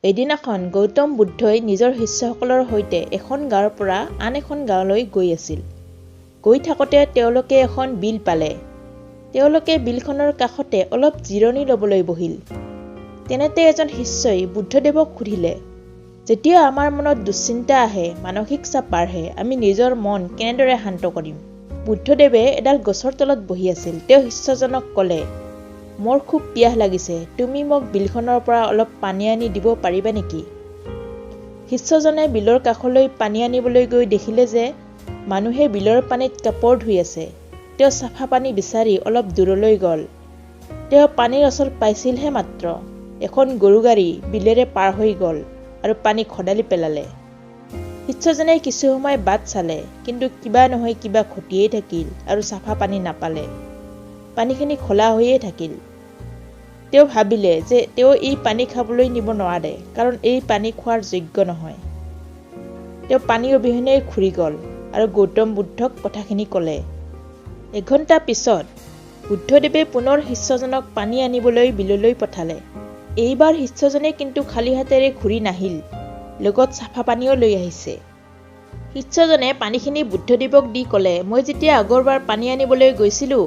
এদিনাখন গৌতম বুদ্ধই নিজৰ শিষ্যসকলৰ সৈতে এখন গাঁৱৰ পৰা আন এখন গাঁৱলৈ গৈ আছিল। গৈ থাকোঁতে তেওঁলোকে এখন বিল পালে। তেওঁলোকে বিলখনৰ কাষতে অলপ জিৰণি ল'বলৈ বহিল। তেনেতে এজন শিষ্যই বুদ্ধদেৱক সুধিলে, যেতিয়া আমাৰ মনত দুশ্চিন্তা আহে, মানসিক চাপ বাঢ়ে, আমি নিজৰ মন কেনেদৰে শান্ত কৰিম? বুদ্ধদেৱে এডাল গছৰ তলত বহি আছিল। তেওঁ শিষ্যজনক ক'লে, মোৰ খুব পিয়াহ লাগিছে, তুমি মোক বিলখনৰ পৰা অলপ পানী আনি দিব পাৰিবা নেকি? শিষ্যজনে বিলৰ কাষলৈ পানী আনিবলৈ গৈ দেখিলে যে মানুহে বিলৰ পানীত কাপোৰ ধুই আছে। তেওঁ চাফা পানী বিচাৰি অলপ দূৰলৈ গ'ল। তেওঁ পানীৰ ওচৰ পাইছিলহে মাত্ৰ এখন গৰু গাড়ী বিলেৰে পাৰ হৈ গ'ল আৰু পানী খদালি পেলালে। শিষ্যজনে কিছু সময় বাট চালে, কিন্তু কিবা নহয় কিবা ঘটিয়েই থাকিল আৰু চাফা পানী নাপালে। পানীখিনি খোলা হৈয়ে থাকিল। তেওঁ ভাবিলে যে তেওঁ এই পানী খাবলৈ নিব নোৱাৰে, কাৰণ এই পানী খোৱাৰ যোগ্য নহয়। তেওঁ পানী অবিহনে ঘূৰি গ'ল আৰু গৌতম বুদ্ধক কথাখিনি ক'লে। এঘণ্টা পিছত বুদ্ধদেৱে পুনৰ শিষ্যজনক পানী আনিবলৈ বিললৈ পঠালে। এইবাৰ শিষ্যজনে কিন্তু খালী হাতেৰে ঘূৰি নাহিল, লগত চাফা পানীও লৈ আহিছে। শিষ্যজনে পানীখিনি বুদ্ধদেৱক দি ক'লে, মই যেতিয়া আগৰবাৰ পানী আনিবলৈ গৈছিলোঁ,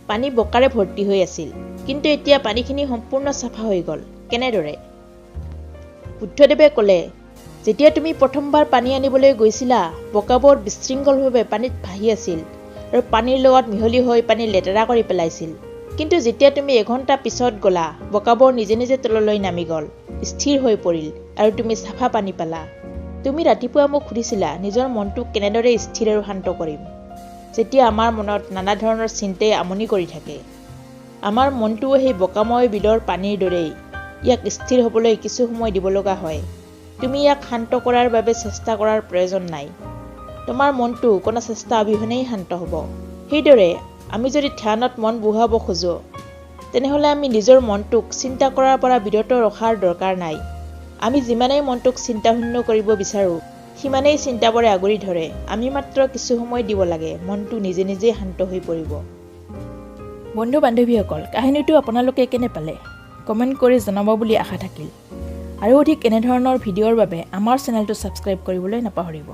পানী বোকাৰে ভৰ্তি হৈ আছিল, কিন্তু এতিয়া পানীখিনি সম্পূৰ্ণ চাফা হৈ গ'ল। কেনেদৰে? বুদ্ধদেৱে ক'লে, যেতিয়া তুমি প্ৰথমবাৰ পানী আনিবলৈ গৈছিলা, বোকাবোৰ বিশৃংখলভাৱে পানীত ভাহি আছিল আৰু পানীৰ লগত মিহলি হৈ পানী লেতেৰা কৰি পেলাইছিল। কিন্তু যেতিয়া তুমি এঘণ্টা পিছত গ'লা, বোকাবোৰ নিজে নিজে তললৈ নামি গ'ল, স্থিৰ হৈ পৰিল আৰু তুমি চাফা পানী পালা। তুমি ৰাতিপুৱা মোক সুধিছিলা, নিজৰ মনটোক কেনেদৰে স্থিৰ আৰু শান্ত কৰিম? যেতিয়া আমাৰ মনত নানা ধৰণৰ চিন্তাই আমনি কৰি থাকে, আমাৰ মনটোও সেই বোকাময় বিলৰ পানীৰ দৰেই। ইয়াক স্থিৰ হ'বলৈ কিছু সময় দিব লগা হয়। তুমি ইয়াক শান্ত কৰাৰ বাবে চেষ্টা কৰাৰ প্ৰয়োজন নাই। তোমাৰ মনটো কোনো চেষ্টা অবিহনেই শান্ত হ'ব। সেইদৰে আমি যদি ধ্যানত মন বহুৱাব খোজোঁ, তেনেহ'লে আমি নিজৰ মনটোক চিন্তা কৰাৰ পৰা বিৰত ৰখাৰ দৰকাৰ নাই। আমি যিমানেই মনটোক চিন্তাশূন্য কৰিব বিচাৰোঁ, সিমানেই চিন্তাবোৰে আগুৰি ধৰে। আমি মাত্ৰ কিছু সময় দিব লাগে, মনটো নিজে নিজেই শান্ত হৈ পৰিব। বন্ধু বান্ধৱীসকল, কাহিনীটো আপোনালোকে কেনে পালে? কমেণ্ট কৰি জনাব বুলি আশা থাকিল। আৰু অধিক এনেধৰণৰ ভিডিঅ'ৰ বাবে আমাৰ চেনেলটো ছাবস্ক্ৰাইব কৰিবলৈ নাপাহৰিব।